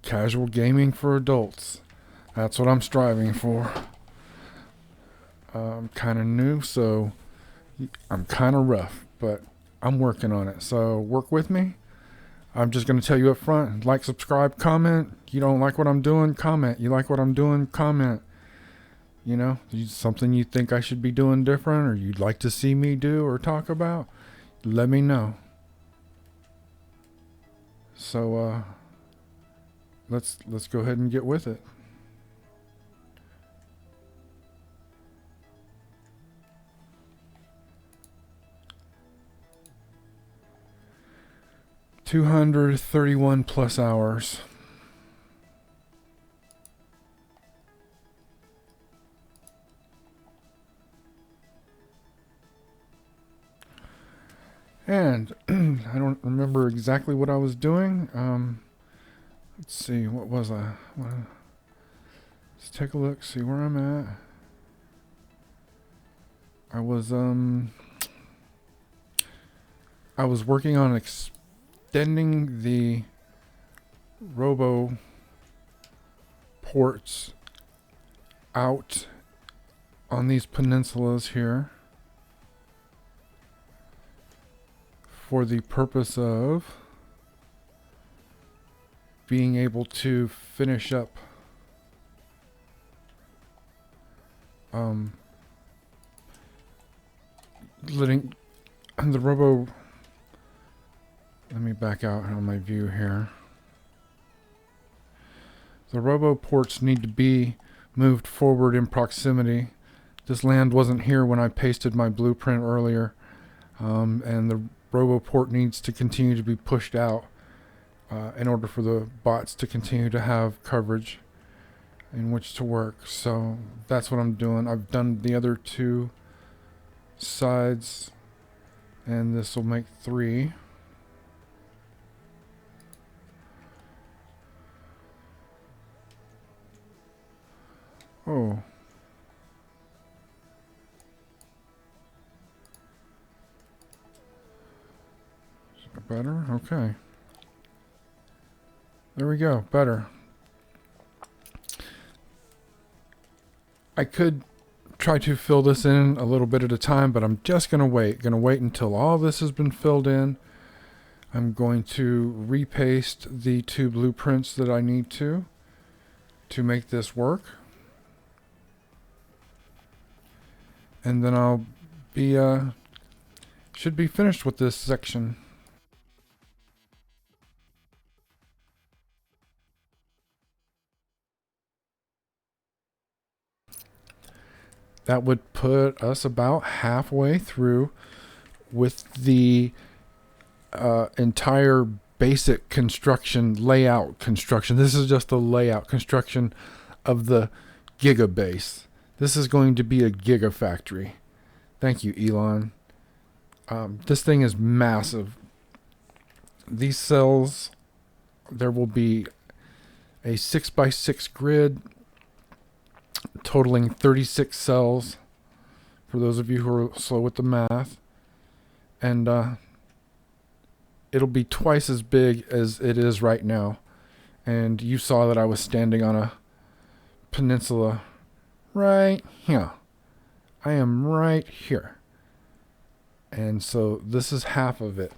casual gaming for adults. That's what I'm striving for. I'm kind of new, so I'm kind of rough, but I'm working on it. So work with me. I'm just going to tell you up front, like, subscribe, comment. You don't like what I'm doing, comment. You like what I'm doing, comment. You know, something you think I should be doing different or you'd like to see me do or talk about, let me know. So let's go ahead and get with it. $231 plus hours. And I don't remember exactly what I was doing. Let's see, what was I? Let's take a look, see where I'm at. I was working on extending the robo ports out on these peninsulas here for the purpose of being able to finish up letting the robo. Let me back out on my view here. The robo ports need to be moved forward in proximity. This land wasn't here when I pasted my blueprint earlier, and the robo port needs to continue to be pushed out in order for the bots to continue to have coverage in which to work. So that's what I'm doing. I've done the other two sides, and this will make 3. Oh. Is that better? Okay. There we go. Better. I could try to fill this in a little bit at a time, but I'm just going to wait. Going to wait until all this has been filled in. I'm going to repaste the 2 blueprints that I need to make this work. And then I'll be, should be finished with this section. That would put us about halfway through with the entire basic construction, layout construction. This is just the layout construction of the Giga base. This is going to be a Giga Factory. Thank you, Elon. This thing is massive. These cells, there will be a 6x6 grid totaling 36 cells for those of you who are slow with the math. And it'll be twice as big as it is right now. And you saw that I was standing on a peninsula right here. I am right here. And so this is half of it.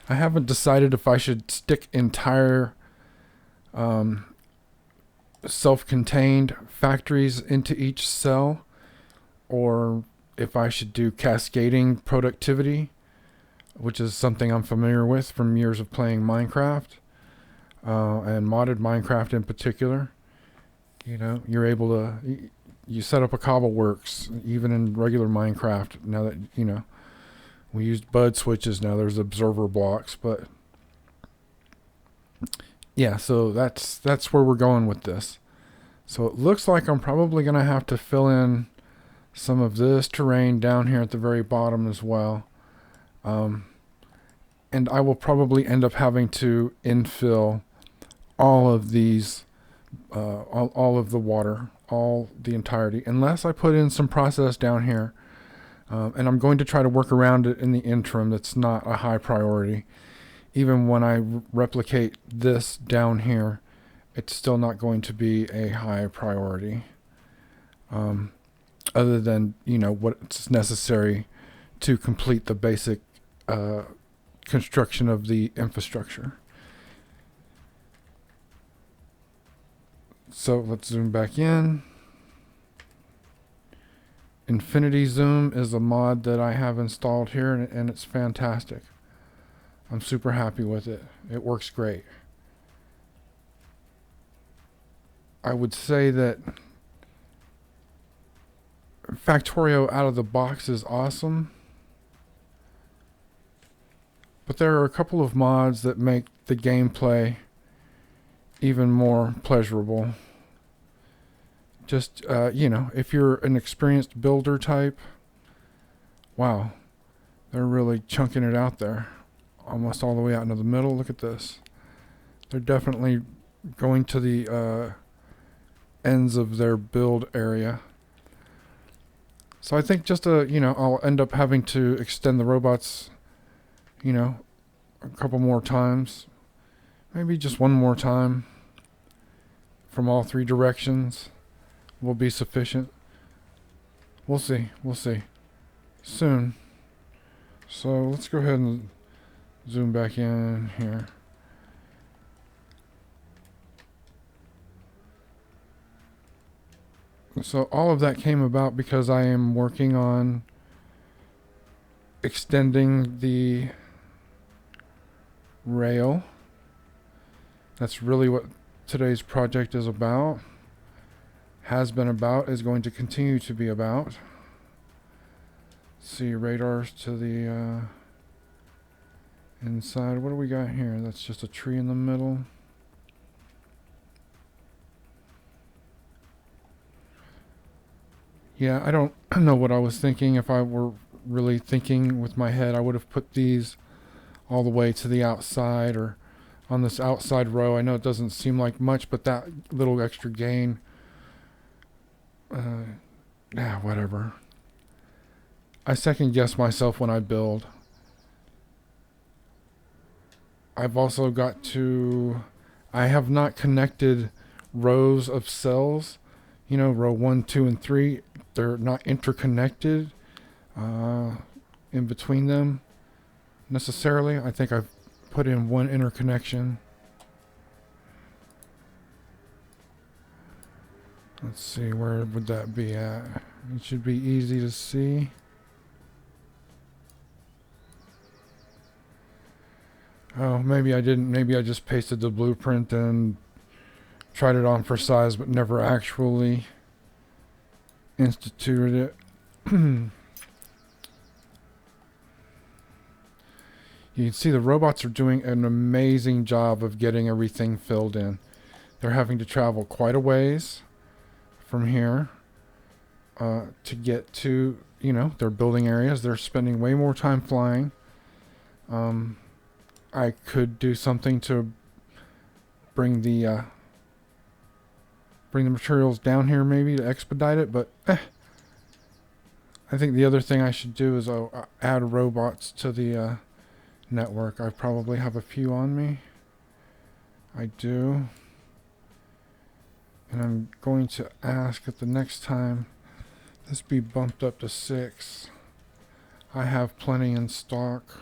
I haven't decided if I should stick entire self-contained factories into each cell, or if I should do cascading productivity, which is something I'm familiar with from years of playing Minecraft, and modded Minecraft in particular. You know, you're able to, you set up a cobbleworks even in regular Minecraft. Now that, you know, we used bud switches, now there's observer blocks. But yeah, so that's where we're going with this. So it looks like I'm probably going to have to fill in some of this terrain down here at the very bottom as well. And I will probably end up having to infill all of these, all of the water, the entirety, unless I put in some process down here. And I'm going to try to work around it in the interim. That's not a high priority. Even when I replicate this down here it's still not going to be a high priority. Other than, what's necessary to complete the basic construction of the infrastructure. So let's zoom back in. Infinity Zoom is a mod that I have installed here, and it's fantastic. I'm super happy with it. It works great. I would say that Factorio out of the box is awesome, but there are a couple of mods that make the gameplay even more pleasurable. Just, if you're an experienced builder type, wow, they're really chunking it out there. Almost all the way out into the middle. Look at this. They're definitely going to the ends of their build area. So I think just, I'll end up having to extend the robots, a couple more times. Maybe just one more time from all three directions will be sufficient. We'll see. Soon. So let's go ahead and zoom back in here. So all of that came about because I am working on extending the rail. That's really what today's project is about. Has been about, is going to continue to be about. See radars to the inside. What do we got here? That's just a tree in the middle. Yeah, I don't know what I was thinking. If I were really thinking with my head, I would have put these all the way to the outside or on this outside row. I know it doesn't seem like much, but that little extra gain, whatever. I second guess myself when I build. I've also got to, I have not connected rows of cells, row 1, 2, and 3. They're not interconnected in between them necessarily. I think I've put in one interconnection. Let's see, where would that be at? It should be easy to see. Oh, maybe I didn't. Maybe I just pasted the blueprint and tried it on for size, but never actually instituted it. You can see the robots are doing an amazing job of getting everything filled in. They're having to travel quite a ways from here to get to, their building areas. They're spending way more time flying. I could do something to bring the materials down here maybe to expedite it, but I think the other thing I should do is add robots to the network. I probably have a few on me. I do. And I'm going to ask that the next time this be bumped up to 6. I have plenty in stock.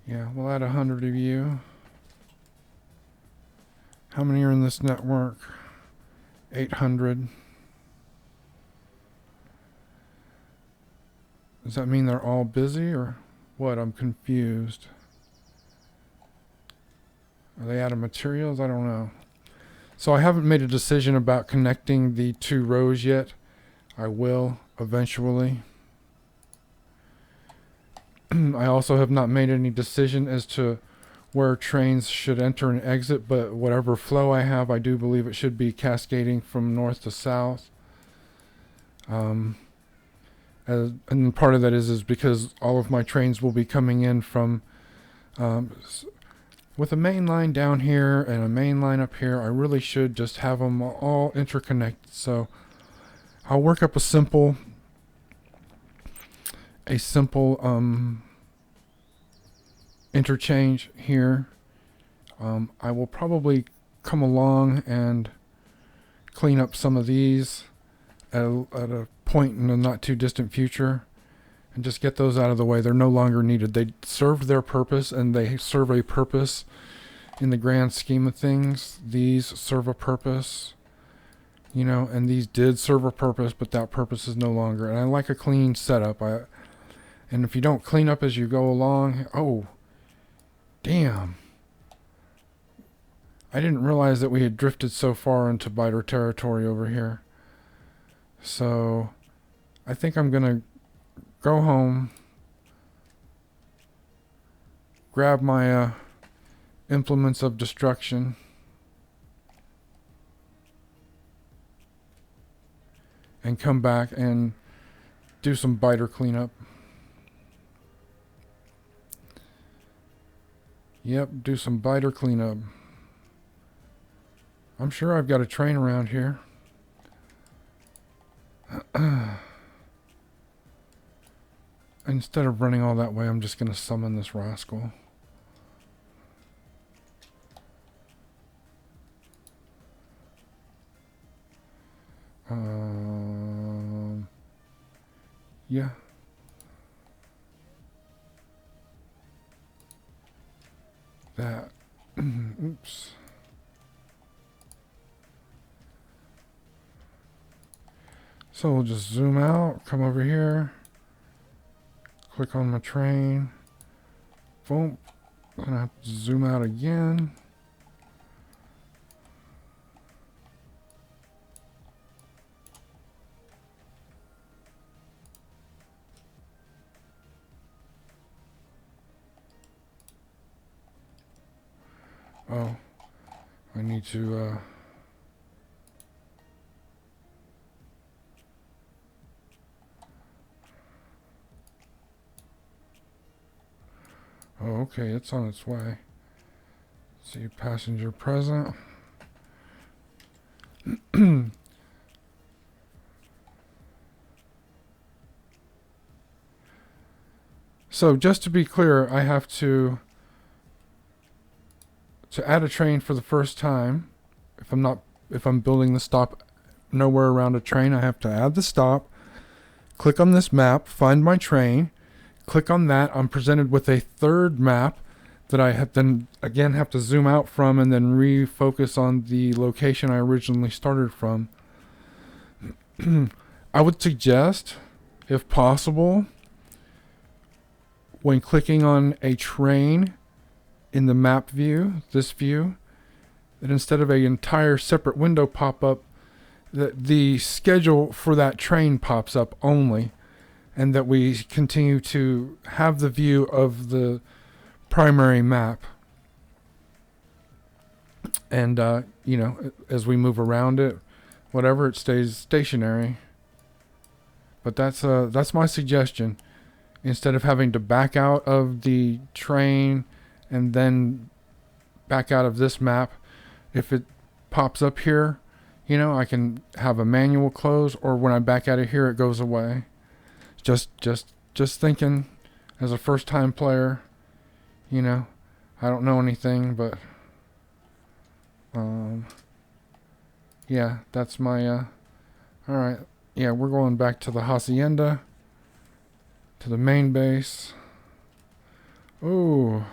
Yeah, we'll add 100 of you. How many are in this network? 800. Does that mean they're all busy or what? I'm confused. Are they out of materials? I don't know. So I haven't made a decision about connecting the 2 rows yet. I will eventually. I also have not made any decision as to where trains should enter and exit, but whatever flow I have, I do believe it should be cascading from north to south. And part of that is because all of my trains will be coming in from with a main line down here and a main line up here. I really should just have them all interconnected. So I'll work up a simple interchange here. I will probably come along and clean up some of these at a point in the not too distant future and just get those out of the way. They're no longer needed. They served their purpose, and they serve a purpose in the grand scheme of things. These serve a purpose, you know, and these did serve a purpose, but that purpose is no longer. And I like a clean setup. And if you don't clean up as you go along, oh, damn. I didn't realize that we had drifted so far into biter territory over here. So I think I'm going to go home, grab my implements of destruction, and come back and do some biter cleanup. Yep, do some biter cleanup. I'm sure I've got a train around here. Instead of running all that way, I'm just going to summon this rascal. Yeah. That. Oops. So we'll just zoom out, come over here, click on my train, boom, I'm gonna have to zoom out again. Oh, I need to, oh, okay, it's on its way. See, passenger present. So just to be clear, I have to add a train for the first time. If I'm building the stop nowhere around a train, I have to add the stop, click on this map, find my train, click on that. I'm presented with a third map that I have then again have to zoom out from and then refocus on the location I originally started from. I would suggest, if possible, when clicking on a train in the map view, this view, that instead of an entire separate window pop up, that the schedule for that train pops up only, and that we continue to have the view of the primary map. And, you know, as we move around it, whatever, it stays stationary. But that's my suggestion. Instead of having to back out of the train and then back out of this map, if it pops up here, you know, I can have a manual close, or when I back out of here, it goes away. Just thinking as a first time player, you know, I don't know anything, but yeah, that's my all right. Yeah, we're going back to the hacienda, to the main base. Ooh.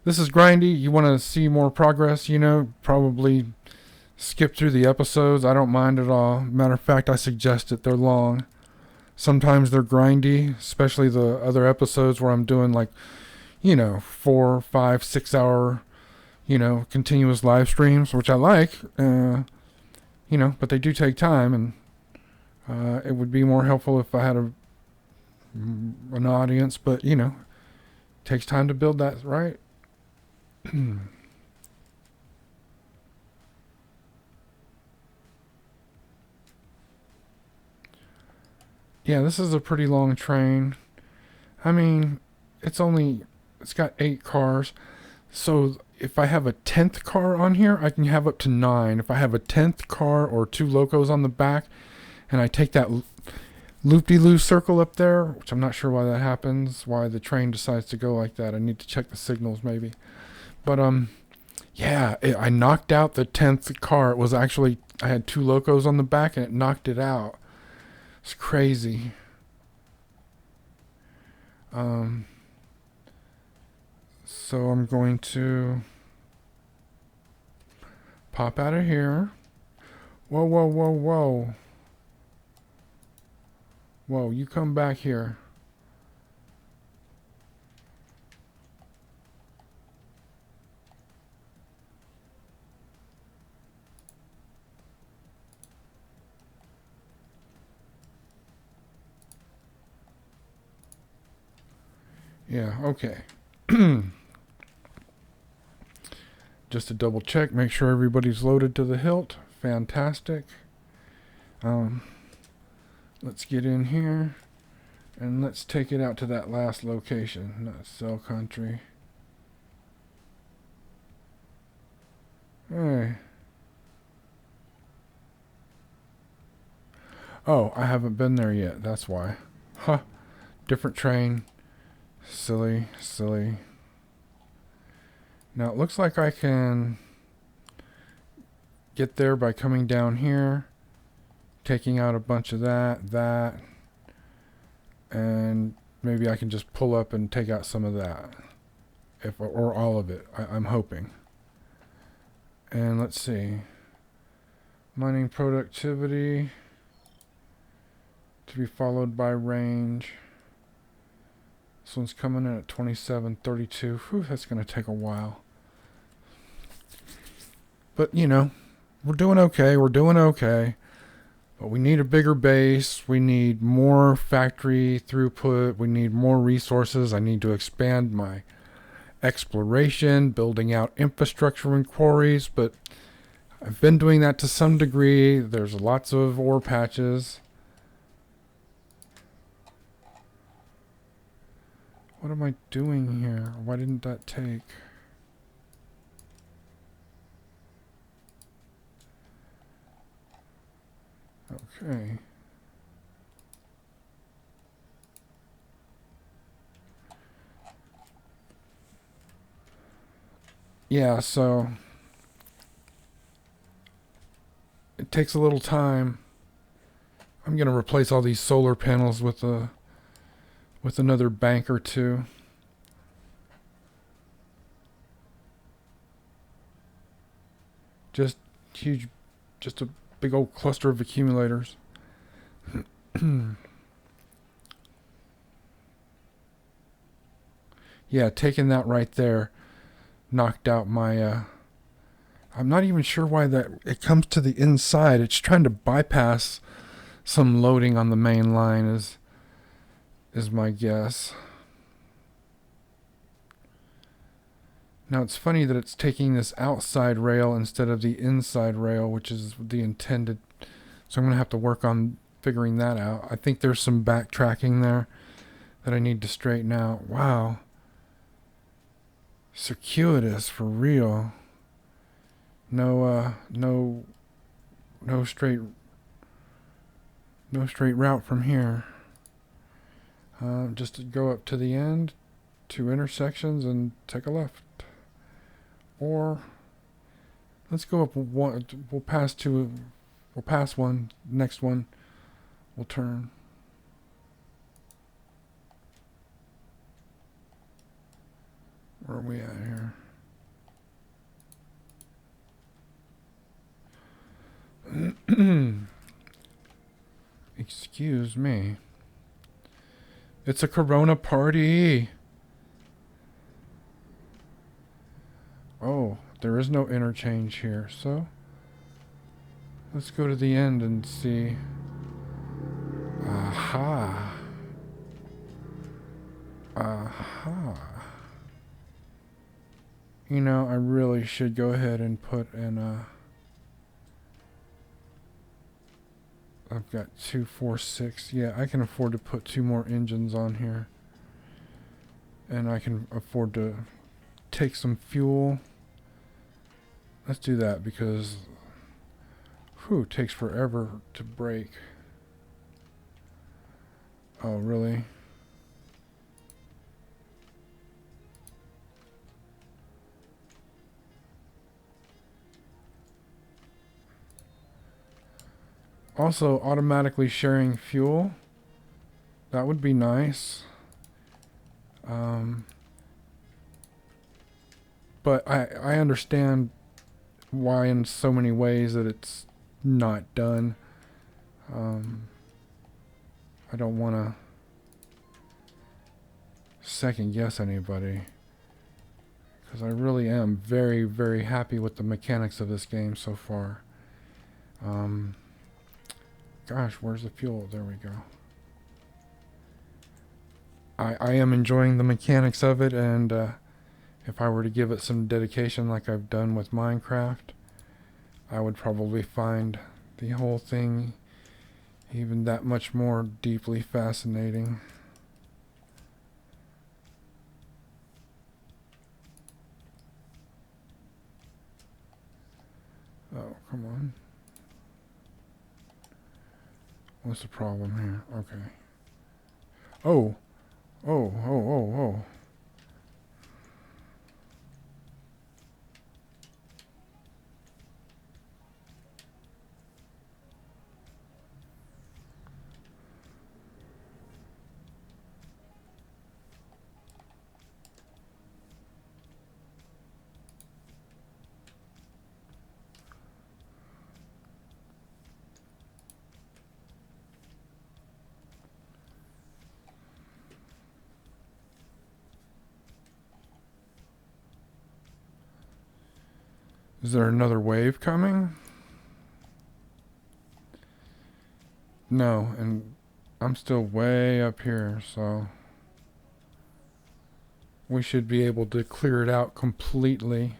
This is grindy. You want to see more progress, you know, probably skip through the episodes. I don't mind at all. Matter of fact, I suggest it. They're long. Sometimes they're grindy, especially the other episodes where I'm doing like, you know, 4, 5, 6 hour, you know, continuous live streams, which I like, you know, but they do take time, and it would be more helpful if I had an audience, but, you know, it takes time to build that, right? Yeah, this is a pretty long train. I mean, it's got 8 cars. So if I have a 10th car on here, I can have up to 9. If I have a 10th car or 2 locos on the back, and I take that loop-de-loop circle up there, which I'm not sure why that happens, why the train decides to go like that. I need to check the signals maybe. But yeah, I knocked out the 10th car. It was actually, I had 2 locos on the back and it knocked it out. It's crazy. So I'm going to pop out of here. Whoa, whoa, whoa, whoa. Whoa, you come back here. Yeah, okay. Just to double check, make sure everybody's loaded to the hilt. Fantastic. Let's get in here and let's take it out to that last location. Not Cell Country. Hey. Oh, I haven't been there yet. That's why. Huh. Different train. Silly, silly. Now it looks like I can get there by coming down here, taking out a bunch of that, and maybe I can just pull up and take out some of that, or all of it. I'm hoping. And let's see, mining productivity to be followed by range. This one's coming in at 2732. Whew, that's going to take a while. But, you know, we're doing okay. We're doing okay. But we need a bigger base. We need more factory throughput. We need more resources. I need to expand my exploration, building out infrastructure and quarries. But I've been doing that to some degree. There's lots of ore patches. What am I doing here? Why didn't that take? Okay. Yeah, so it takes a little time. I'm going to replace all these solar panels with another bank or two. Just huge, just a big old cluster of accumulators. Yeah, taking that right there knocked out my I'm not even sure why that it comes to the inside. It's trying to bypass some loading on the main line is my guess. Now it's funny that it's taking this outside rail instead of the inside rail, which is the intended. So I'm going to have to work on figuring that out. I think there's some backtracking there that I need to straighten out. Wow. Circuitous for real. No straight route from here. Just to go up to the end, 2 intersections, and take a left. Or let's go up one. We'll pass 2. We'll pass 1. Next one, we'll turn. Where are we at here? Excuse me. It's a Corona party. Oh, there is no interchange here, so let's go to the end and see. Aha. Aha. You know, I really should go ahead and put in I've got 2, 4, 6. Yeah, I can afford to put 2 more engines on here. And I can afford to take some fuel. Let's do that because it takes forever to break. Oh, really? Also, automatically sharing fuel. That would be nice. But I understand why in so many ways that it's not done. I don't want to second guess anybody, because I really am very, very happy with the mechanics of this game so far. Gosh, where's the fuel? There we go. I am enjoying the mechanics of it, and if I were to give it some dedication like I've done with Minecraft, I would probably find the whole thing even that much more deeply fascinating. Oh, come on. What's the problem here? Okay. Oh. Oh, oh, oh, oh. Is there another wave coming? No, and I'm still way up here, so we should be able to clear it out completely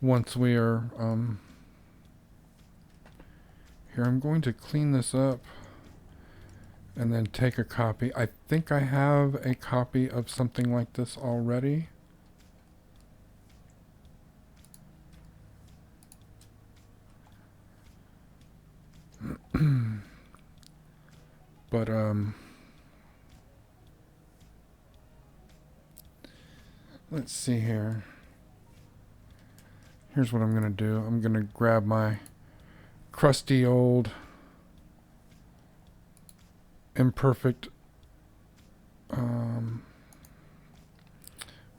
once we are here. I'm going to clean this up and then take a copy. I think I have a copy of something like this already. But let's see here. Here's what I'm gonna do. I'm gonna grab my crusty old imperfect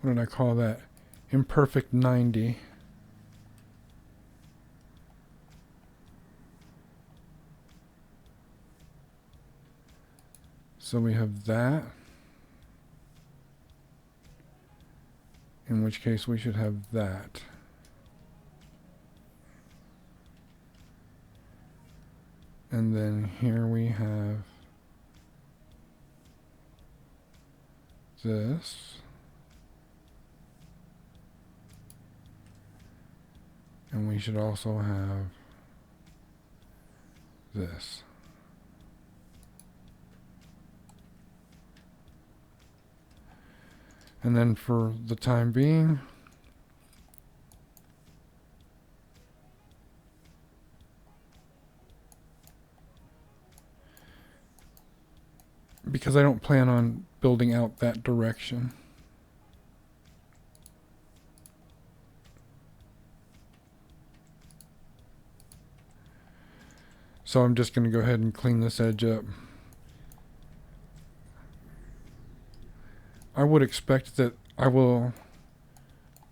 what did I call that? Imperfect 90. So we have that. In which case we should have that. And then here we have this. And we should also have this. And then for the time being, because I don't plan on building out that direction, so I'm just going to go ahead and clean this edge up. I would expect that I will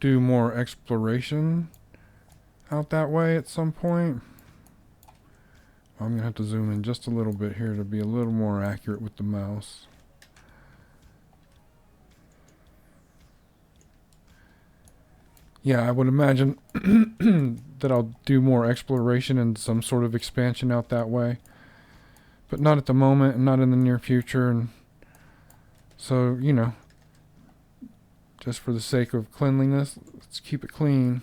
do more exploration out that way at some point. I'm going to have to zoom in just a little bit here to be a little more accurate with the mouse. Yeah, I would imagine that I'll do more exploration and some sort of expansion out that way. But not at the moment and not in the near future. And so, you know, just for the sake of cleanliness, let's keep it clean.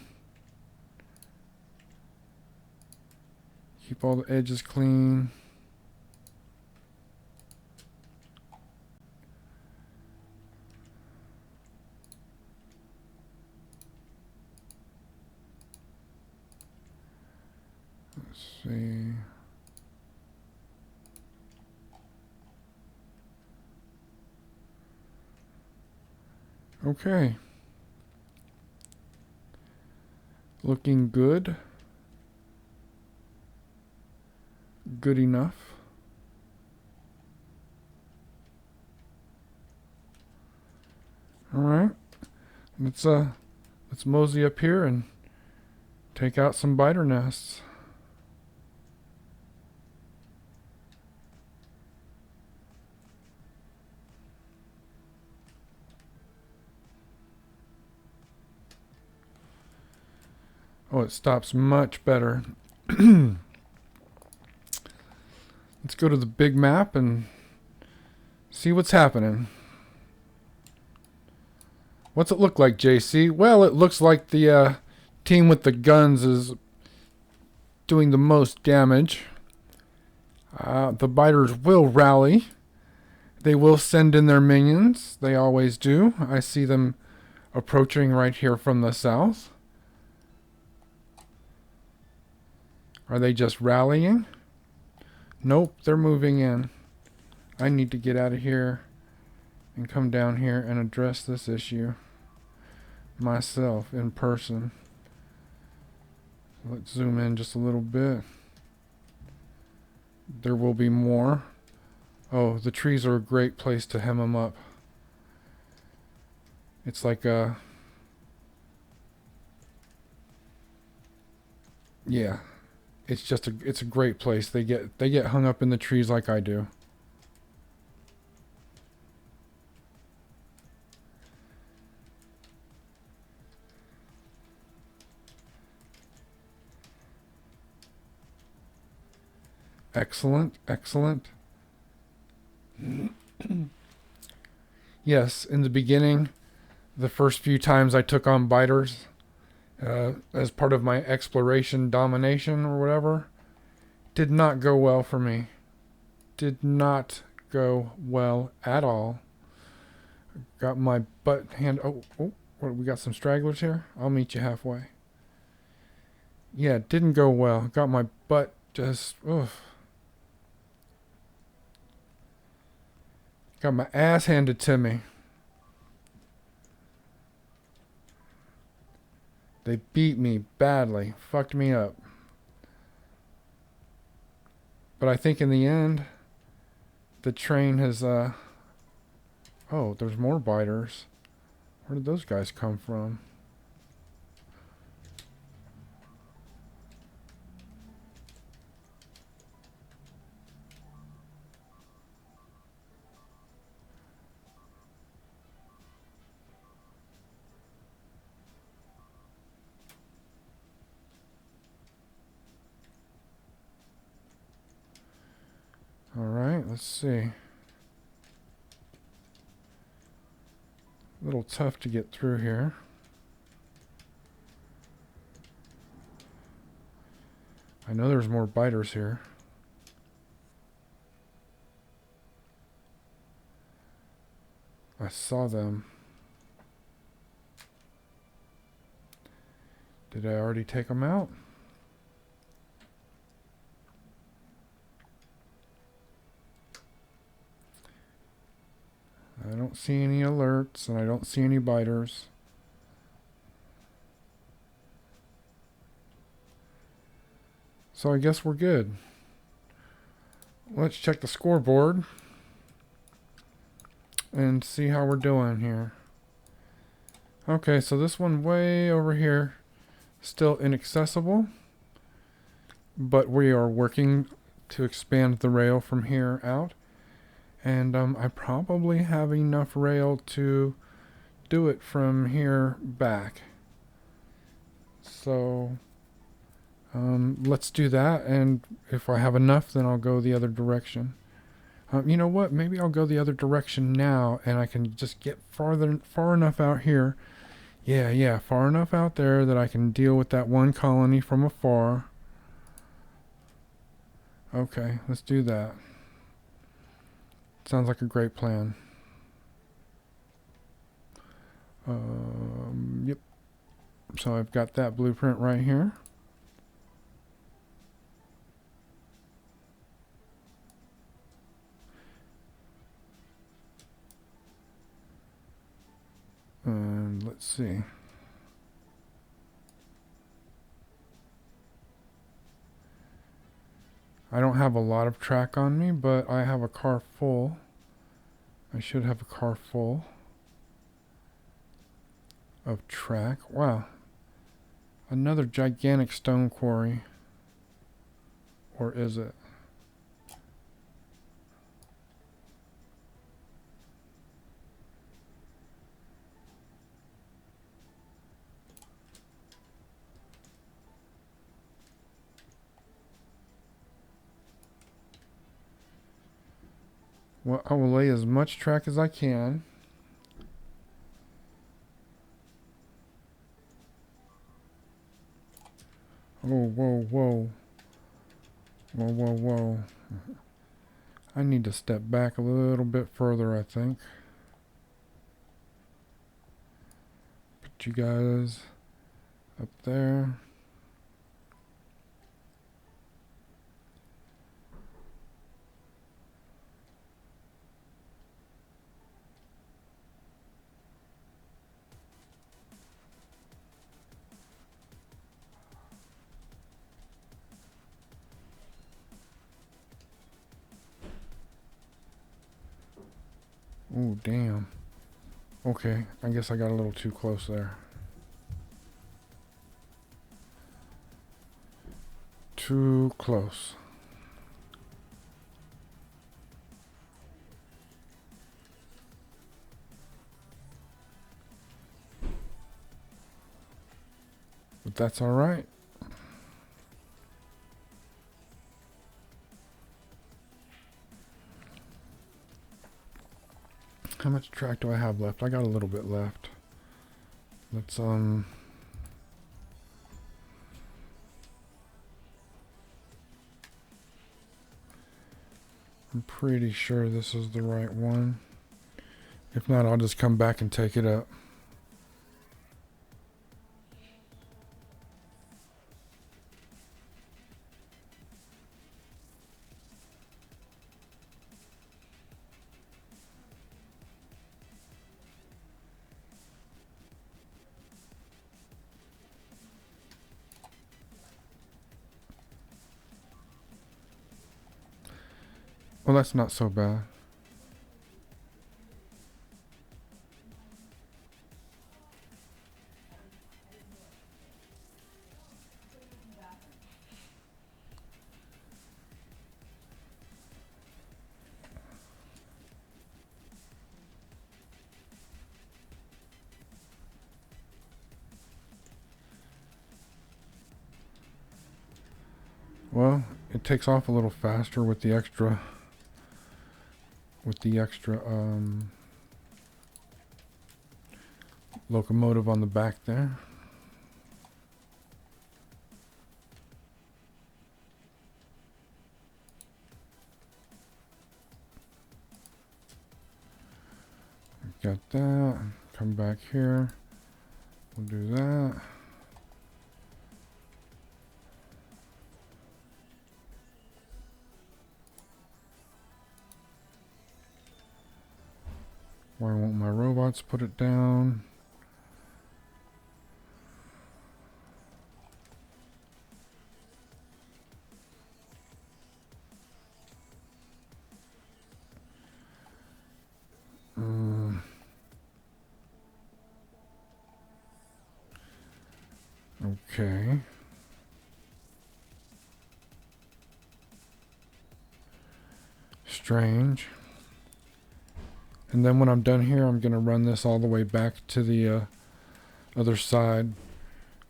Keep all the edges clean. Let's see. Okay. Looking good. Good enough. All right. Let's mosey up here and take out some biter nests. Oh, it stops much better. Let's go to the big map and see what's happening. What's it look like, JC? Well, it looks like the team with the guns is doing the most damage. The biters will rally. They will send in their minions. They always do. I see them approaching right here from the south. Are they just rallying? Nope, they're moving in. I need to get out of here and come down here and address this issue myself in person. Let's zoom in just a little bit. There will be more. Oh, the trees are a great place to hem them up. It's like a... yeah. It's a great place. They get hung up in the trees like I do. Excellent, excellent. Yes, in the beginning, the first few times I took on biters, as part of my exploration domination or whatever, did not go well for me. Did not go well at all. Got my butt hand... oh, what, we got some stragglers here? I'll meet you halfway. Yeah, it didn't go well. Got my butt just... oof. Got my ass handed to me. They beat me badly. Fucked me up. But I think in the end, the train has... oh, there's more biters. Where did those guys come from? Alright, let's see. A little tough to get through here. I know there's more biters here. I saw them. Did I already take them out? I don't see any alerts, and I don't see any biters. So I guess we're good. Let's check the scoreboard and see how we're doing here. Okay, so this one way over here, still inaccessible, but we are working to expand the rail from here out. And I probably have enough rail to do it from here back. So let's do that, and if I have enough, then I'll go the other direction. You know what? Maybe I'll go the other direction now, and I can just get far enough out here. Yeah, far enough out there that I can deal with that one colony from afar. Okay, let's do that. Sounds like a great plan. Yep. So I've got that blueprint right here. Let's see. I don't have a lot of track on me, but I have a car full. I should have a car full of track. Wow. Another gigantic stone quarry. Or is it? Well, I will lay as much track as I can. Oh, whoa, whoa. Whoa, whoa, whoa. I need to step back a little bit further, I think. Put you guys up there. Oh, damn. Okay, I guess I got a little too close there. Too close. But that's all right. How much track do I have left? I got a little bit left. Let's I'm pretty sure this is the right one. If not, I'll just come back and take it up. Well, that's not so bad. Well, it takes off a little faster with the extra locomotive on the back there. Got that. Come back here. We'll do that. Why won't my robots put it down? Okay. Strange. And then when I'm done here, I'm going to run this all the way back to the other side.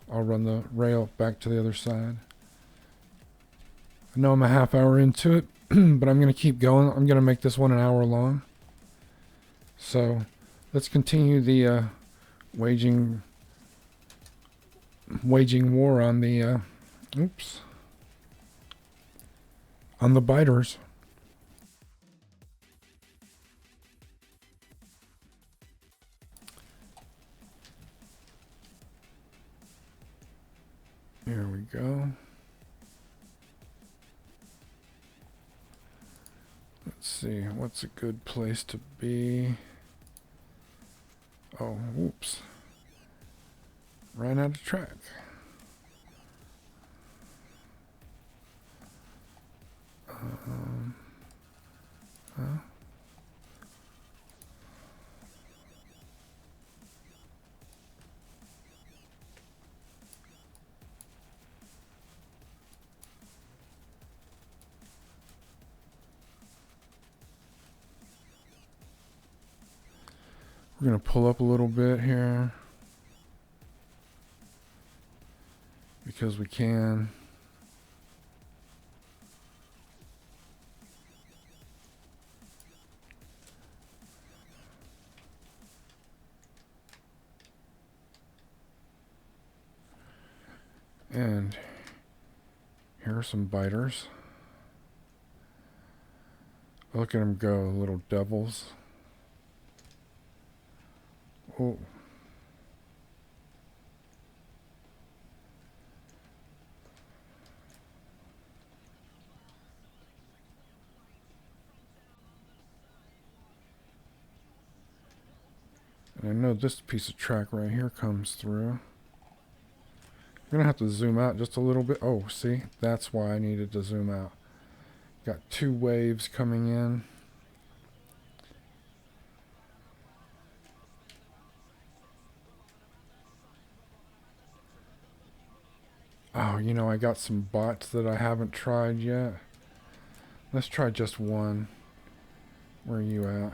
I'll run the rail back to the other side. I know I'm a half hour into it, but I'm going to keep going. I'm going to make this one an hour long. So let's continue the waging war on the on the biters. Here we go. Let's see, what's a good place to be? Oh, oops. Ran out of track. Huh? We're going to pull up a little bit here because we can. And here are some biters. Look at them go, little devils. Oh. And I know this piece of track right here comes through. I'm going to have to zoom out just a little bit. Oh, see? That's why I needed to zoom out. Got two waves coming in. Oh, you know, I got some bots that I haven't tried yet. Let's try just one. Where are you at?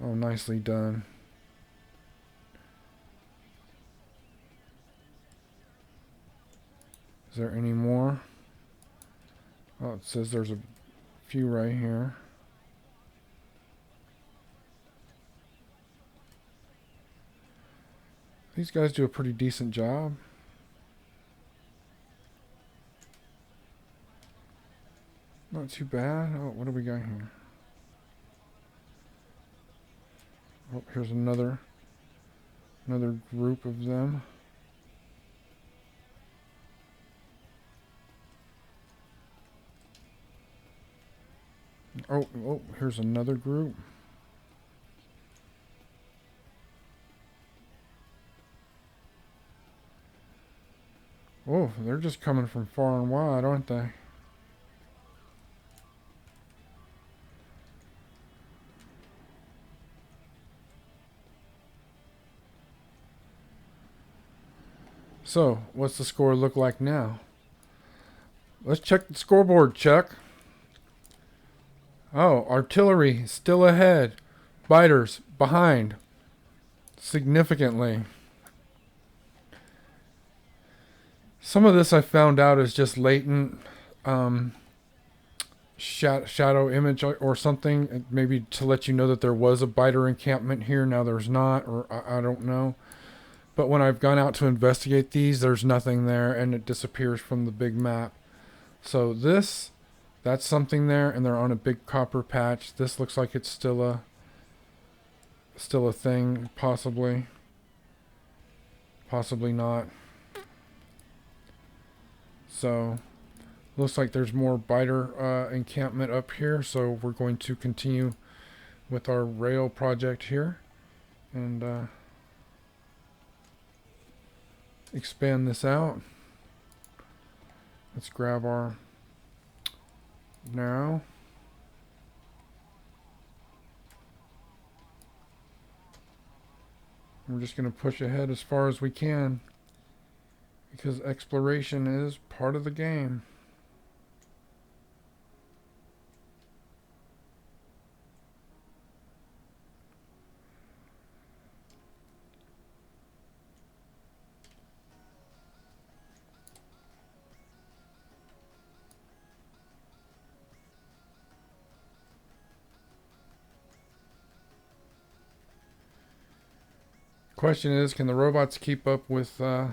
Oh, nicely done. Is there any more? Oh, it says there's a few right here. These guys do a pretty decent job. Not too bad. Oh, what do we got here? Oh, here's another group of them. Oh, here's another group. Oh, they're just coming from far and wide, aren't they? So, what's the score look like now? Let's check the scoreboard, Chuck. Oh, artillery still ahead. Biters behind. Significantly. Some of this I found out is just latent shadow image or something. Maybe to let you know that there was a biter encampment here. Now there's not, or I don't know. But when I've gone out to investigate these, there's nothing there, and it disappears from the big map. So that's something there, and they're on a big copper patch. This looks like it's still a thing, possibly not. So looks like there's more biter encampment up here, so we're going to continue with our rail project here and expand this out. Let's grab our now. We're just going to push ahead as far as we can because exploration is part of the game. Question is, can the robots keep up with my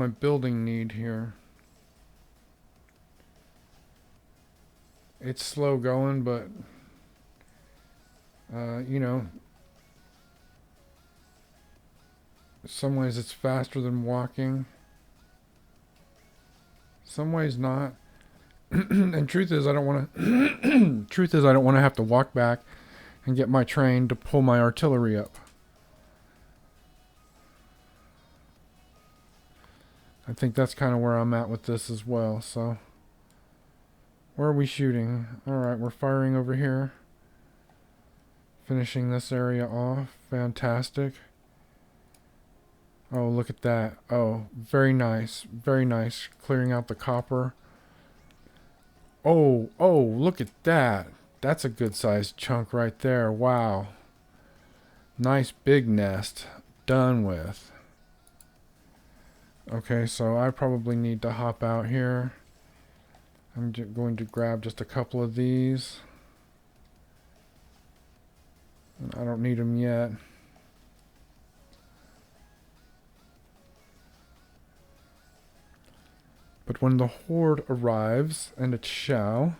building need here? It's slow going, but you know, Some ways it's faster than walking. Some ways not. And truth is, I don't want to. Truth is, I don't want to have to walk back and get my train to pull my artillery up. I think that's kind of where I'm at with this as well. So, where are we shooting? All right, we're firing over here. Finishing this area off. Fantastic. Oh, look at that. Oh, very nice. Very nice. Clearing out the copper. Oh, look at that. That's a good sized chunk right there. Wow. Nice big nest. Done with. Okay, so I probably need to hop out here. I'm going to grab just a couple of these. I don't need them yet. But when the horde arrives, and it shall,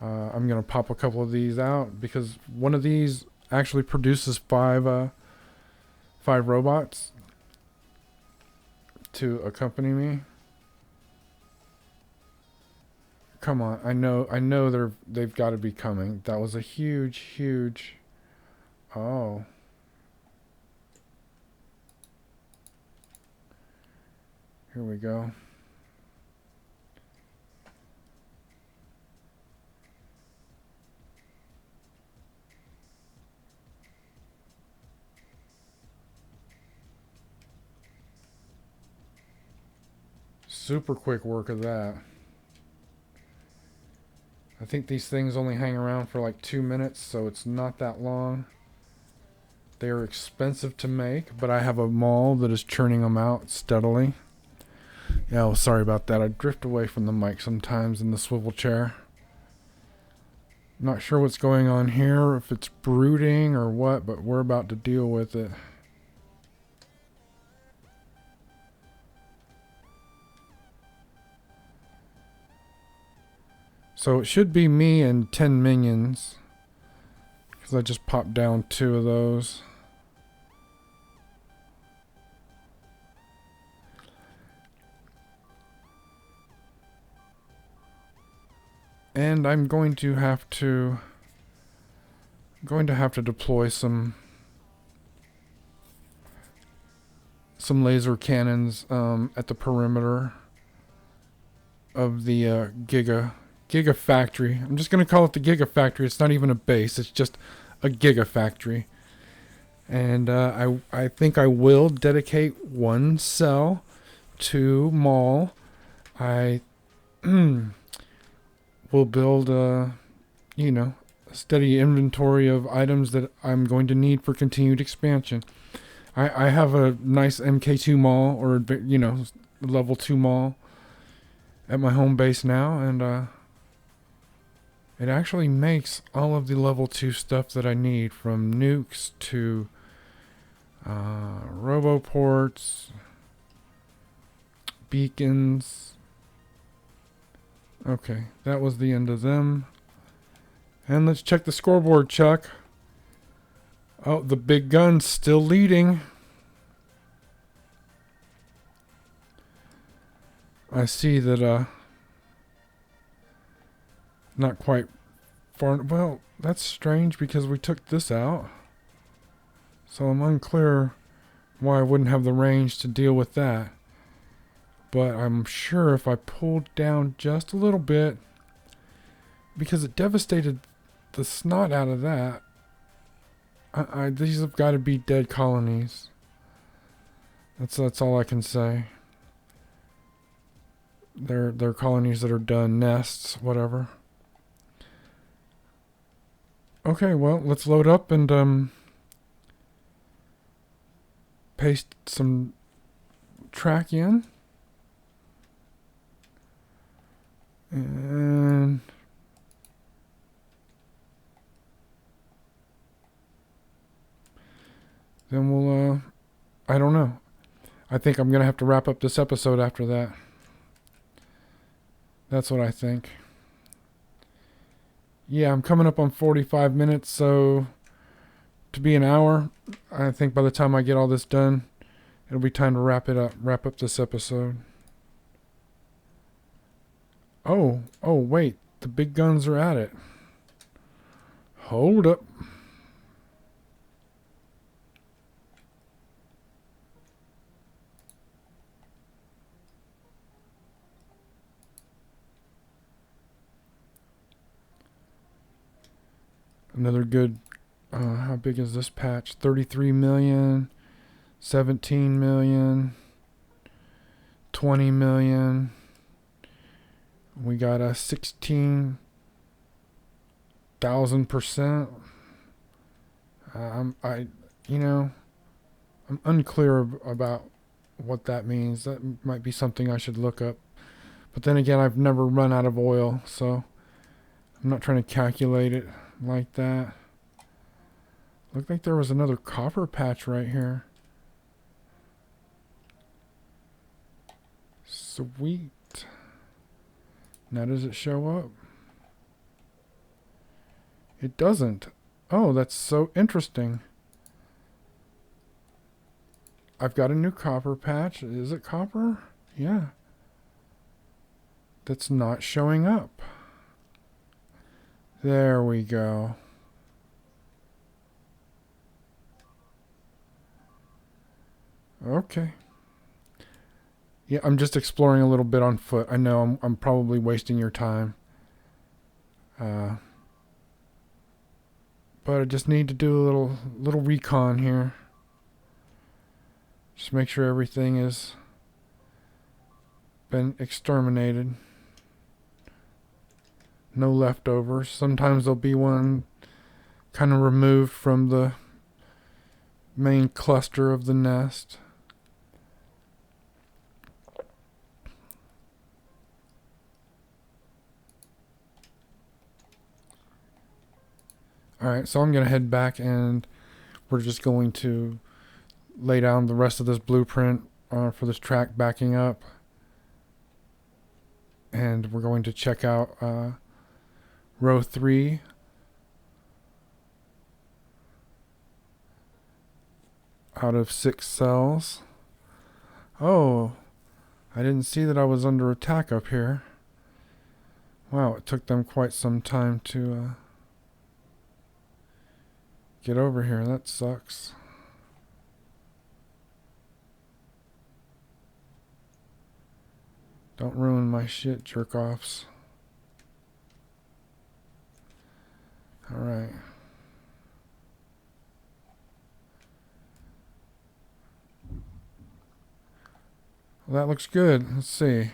I'm going to pop a couple of these out because one of these actually produces five robots to accompany me. Come on, I know they've got to be coming. That was a huge. Oh. Here we go. Super quick work of that. I think these things only hang around for like 2 minutes, so it's not that long. They are expensive to make, but I have a maul that is churning them out steadily. Yeah, well, sorry about that. I drift away from the mic sometimes in the swivel chair. Not sure what's going on here, if it's brooding or what, but we're about to deal with it. So it should be me and 10 minions, because I just popped down 2 of those. And I'm going to have to deploy some laser cannons at the perimeter of the Giga Factory. I'm just going to call it the Giga Factory. It's not even a base. It's just a Giga Factory. And I think I will dedicate 1 cell to Maul. I will build a steady inventory of items that I'm going to need for continued expansion. I have a nice MK2 Maul, or level 2 Maul at my home base now, and it actually makes all of the level 2 stuff that I need, from nukes to roboports, beacons. Okay, that was the end of them. And let's check the scoreboard, Chuck. Oh, the big gun's still leading. I see that, not quite far. Well, that's strange because we took this out. So I'm unclear why I wouldn't have the range to deal with that. But I'm sure if I pulled down just a little bit, because it devastated the snot out of that, these have got to be dead colonies. That's all I can say. They're colonies that are done, nests, whatever. Okay, well, let's load up and paste some track in. And then we'll, I don't know. I think I'm going to have to wrap up this episode after that. That's what I think. Yeah, I'm coming up on 45 minutes, so to to be an hour. I think by the time I get all this done, it'll be time to wrap up this episode. Oh, wait. The big guns are at it. Hold up. Another good, how big is this patch? 33 million, 17 million, 20 million. We got a 16,000%. I'm unclear about what that means. That might be something I should look up. But then again, I've never run out of oil, so I'm not trying to calculate it like that. Looked like there was another copper patch right here. Sweet. Now does it show up? It doesn't. Oh, that's so interesting. I've got a new copper patch. Is it copper? Yeah. That's not showing up. There we go. Okay. Yeah, I'm just exploring a little bit on foot. I know I'm probably wasting your time. But I just need to do a little recon here. Just make sure everything has been exterminated. No leftovers. Sometimes there'll be one kind of removed from the main cluster of the nest. Alright, so I'm going to head back and we're just going to lay down the rest of this blueprint for this track backing up. And we're going to check out row 3. Out of 6 cells. Oh, I didn't see that I was under attack up here. Wow, it took them quite some time to get over here. That sucks. Don't ruin my shit, jerk-offs. Alright. Well, that looks good. Let's see.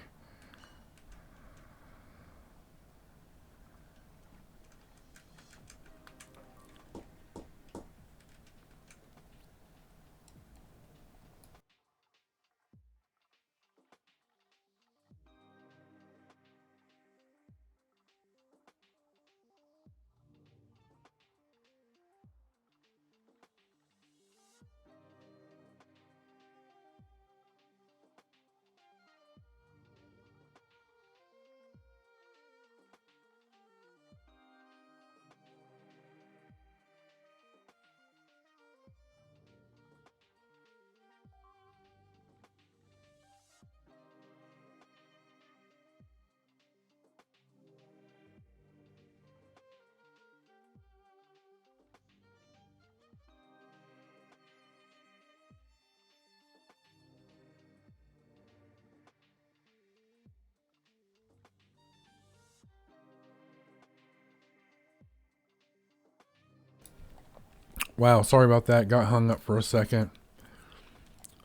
Wow, sorry about that. Got hung up for a second.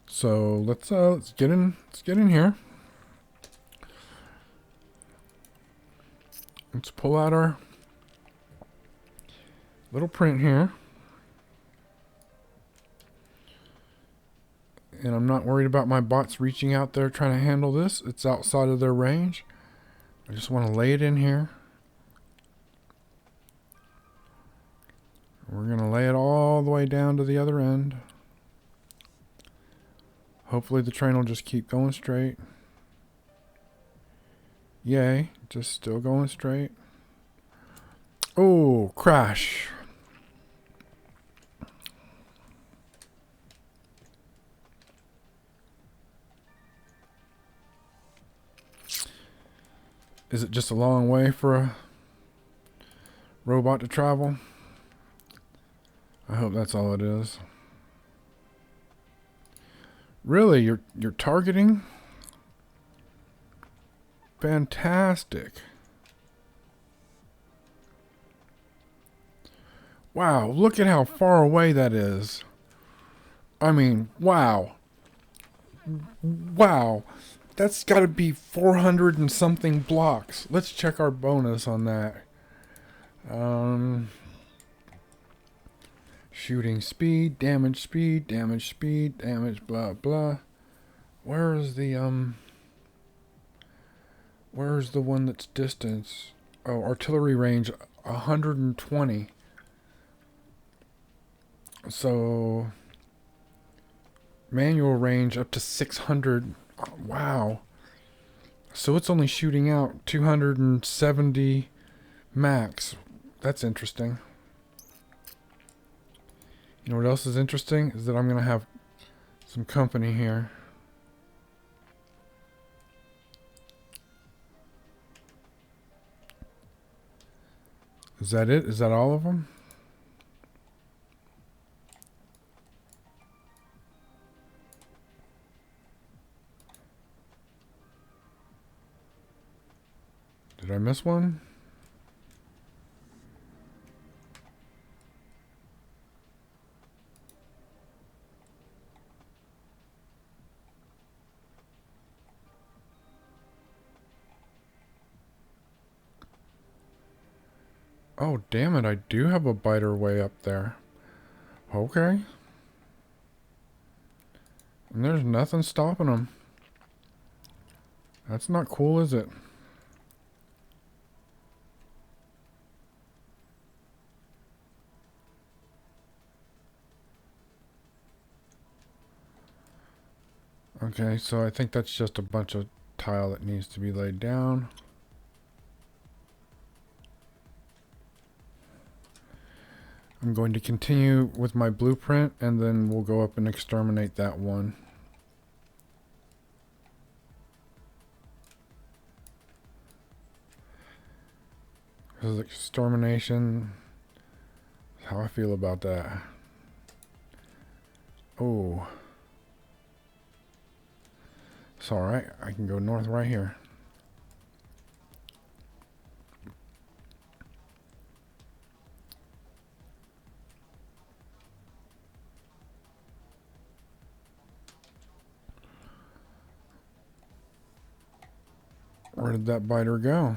So let's get in. Let's get in here. Let's pull out our little print here. And I'm not worried about my bots reaching out there trying to handle this. It's outside of their range. I just want to lay it in here. We're going to lay it all the way down to the other end. Hopefully the train will just keep going straight. Yay, just still going straight. Oh, crash. Is it just a long way for a robot to travel? I hope that's all it is. Really, you're targeting? Fantastic. Wow, look at how far away that is. I mean, wow. Wow. That's got to be 400 and something blocks. Let's check our bonus on that. Shooting speed, damage, blah, blah. Where's the one that's distance? Oh, artillery range 120. So manual range up to 600. Oh, wow. So it's only shooting out 270 max. That's interesting. You know what else is interesting? Is that I'm going to have some company here. Is that it? Is that all of them? Did I miss one? Oh, damn it. I do have a biter way up there. Okay. And there's nothing stopping them. That's not cool, is it? Okay, so I think that's just a bunch of tile that needs to be laid down. I'm going to continue with my blueprint, and then we'll go up and exterminate that one. Because extermination, how I feel about that. Oh. It's alright, I can go north right here. Where did that biter go?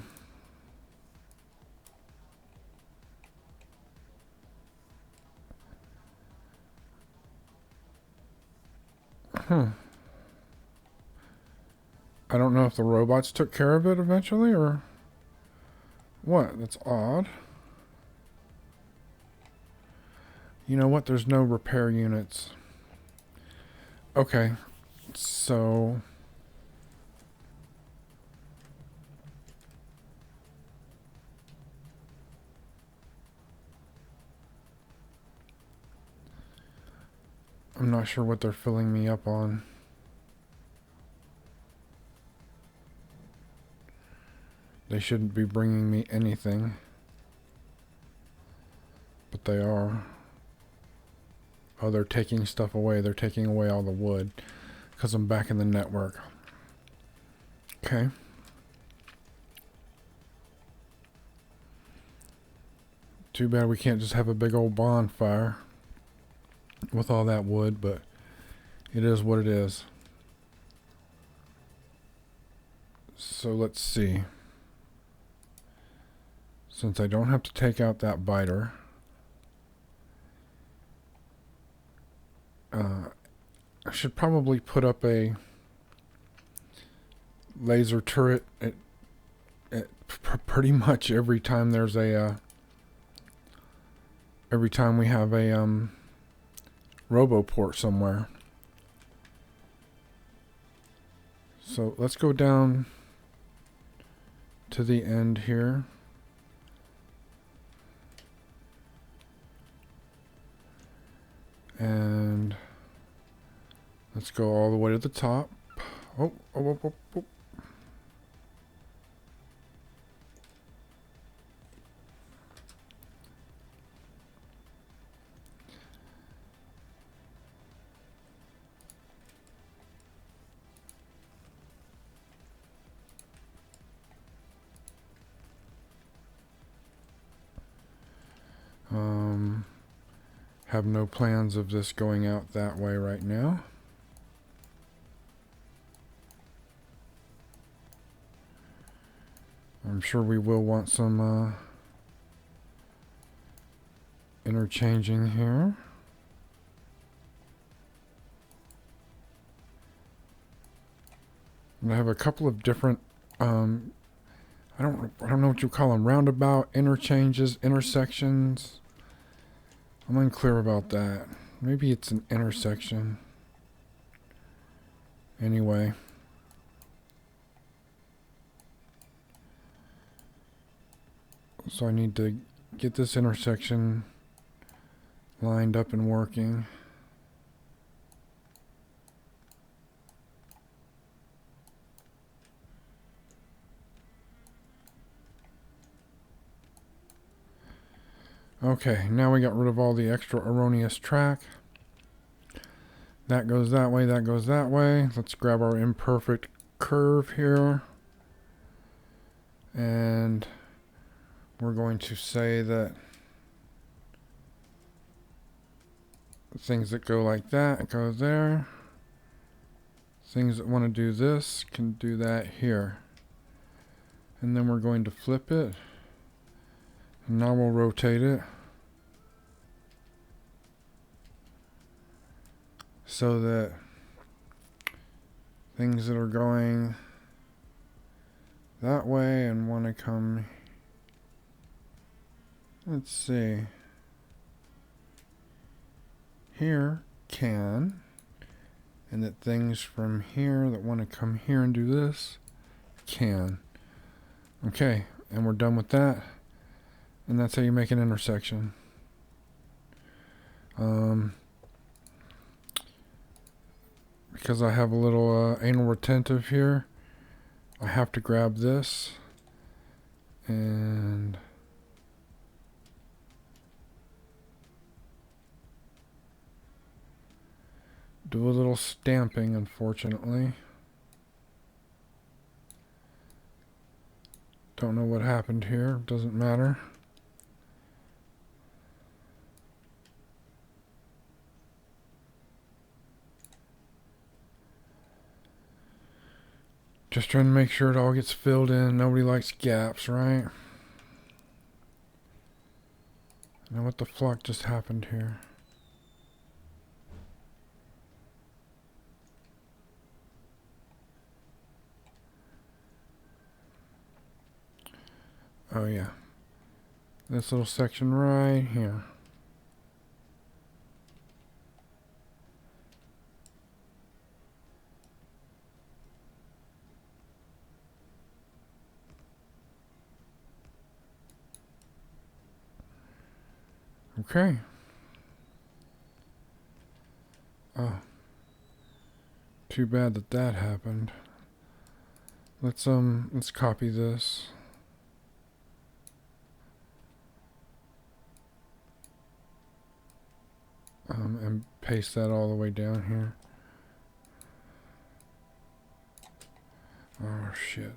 I don't know if the robots took care of it eventually or what. That's odd. You know what? There's no repair units. Okay. So I'm not sure what they're filling me up on. They shouldn't be bringing me anything. But they are. Oh, they're taking stuff away. They're taking away all the wood. Because I'm back in the network. Okay. Too bad we can't just have a big old bonfire with all that wood, but it is what it is. So let's see. Since I don't have to take out that biter, I should probably put up a laser turret at pretty much every time there's a every time we have a roboport somewhere. So let's go down to the end here. And let's go all the way to the top. Oh. have no plans of this going out that way right now. I'm sure we will want some interchanging here. And I have a couple of different I don't know what you call them, roundabout interchanges, intersections. I'm unclear about that. Maybe it's an intersection. Anyway. So I need to get this intersection lined up and working. Okay, now we got rid of all the extra erroneous track. That goes that way, that goes that way. Let's grab our imperfect curve here. And we're going to say that things that go like that go there. Things that want to do this can do that here. And then we're going to flip it. And now we'll rotate it so that things that are going that way and want to come, let's see, here can, and that things from here that want to come here and do this can. Okay, and we're done with that. And that's how you make an intersection. Because I have a little anal retentive here, I have to grab this and do a little stamping, unfortunately. Don't know what happened here, doesn't matter. Just trying to make sure it all gets filled in. Nobody likes gaps, right? Now what the fuck just happened here? Oh yeah. This little section right here. Okay. Oh. Too bad that that happened. Let's copy this. And paste that all the way down here. Oh shit.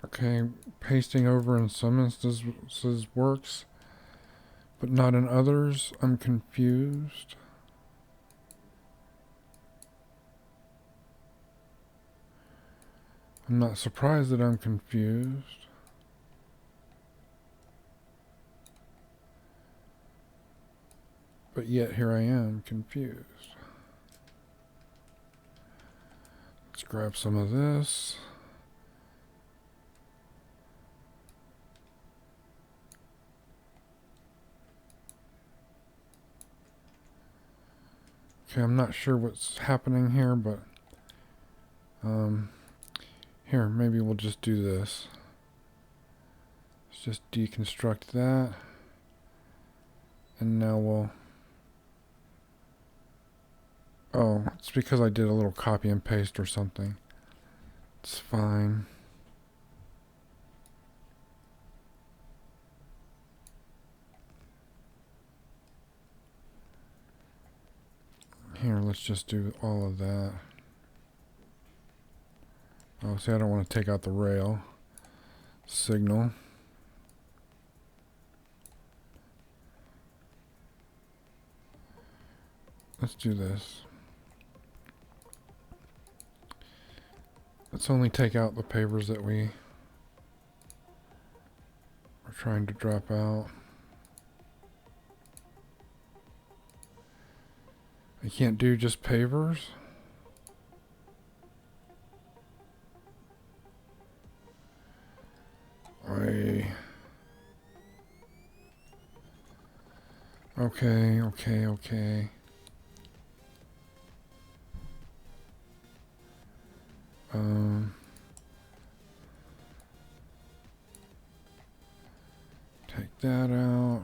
Okay, pasting over in some instances works, but not in others. I'm confused. I'm not surprised that I'm confused. But yet here I am, confused. Let's grab some of this. Okay, I'm not sure what's happening here, but here, maybe we'll just do this. Let's just deconstruct that. And now we'll... Oh, it's because I did a little copy and paste or something. It's fine. Here, let's just do all of that. Oh, see, I don't want to take out the rail signal. Let's do this. Let's only take out the pavers that we are trying to drop out. I can't do just pavers. Okay. Take that out.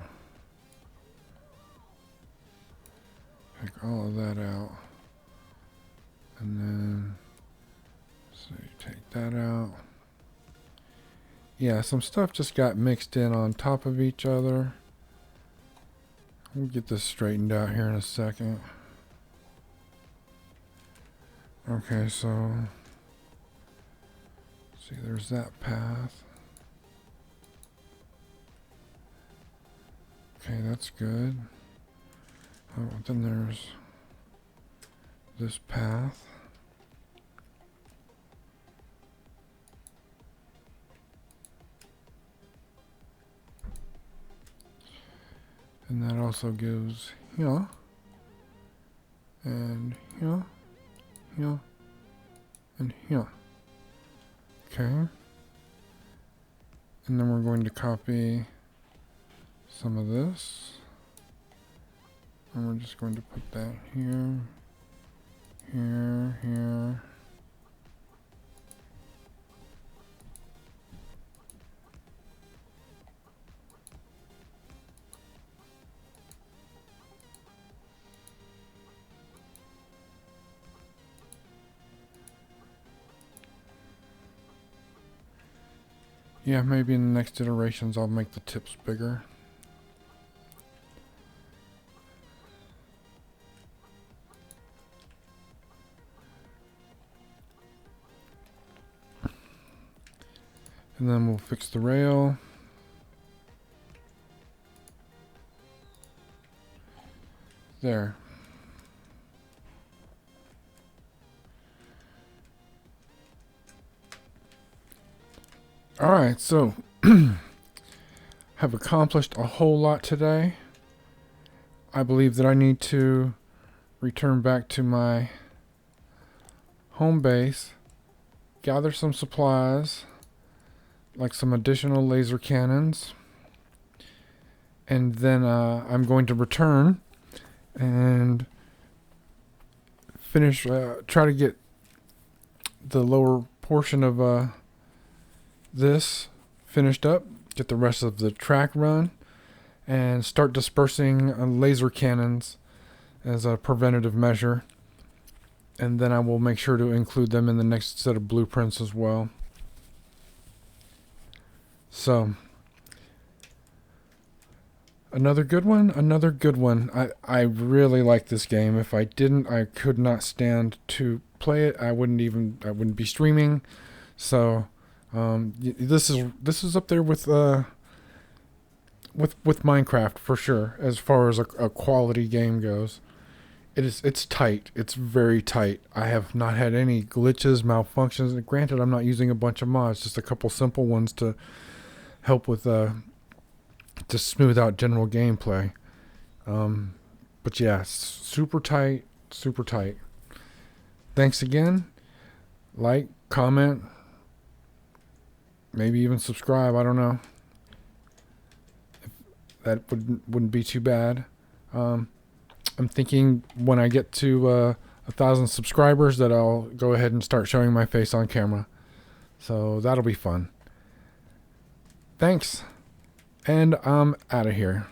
Take all of that out. And then, so you take that out. Yeah, some stuff just got mixed in on top of each other. We'll get this straightened out here in a second. Okay, so see, there's that path. Okay, that's good. Oh, then there's this path. And that also gives here, and here, here, and here. Okay. And then we're going to copy some of this. And we're just going to put that here, here. Yeah, maybe in the next iterations I'll make the tips bigger. And then we'll fix the rail. There. Alright, so have accomplished a whole lot today. I believe that I need to return back to my home base, gather some supplies, like some additional laser cannons, and then I'm going to return and finish, try to get the lower portion of this finished up, get the rest of the track run, and start dispersing laser cannons as a preventative measure. And then I will make sure to include them in the next set of blueprints as well. So, another good one. I really like this game. If I didn't, I could not stand to play it. I wouldn't be streaming. So, this is up there with Minecraft for sure, as far as a quality game goes. It's tight. It's very tight. I have not had any glitches, malfunctions. And granted, I'm not using a bunch of mods, just a couple simple ones to help with to smooth out general gameplay. But yeah, super tight. Thanks again. Like, comment, maybe even subscribe. I don't know. That wouldn't be too bad. I'm thinking when I get to 1,000 subscribers that I'll go ahead and start showing my face on camera. So that'll be fun. Thanks. And I'm out of here.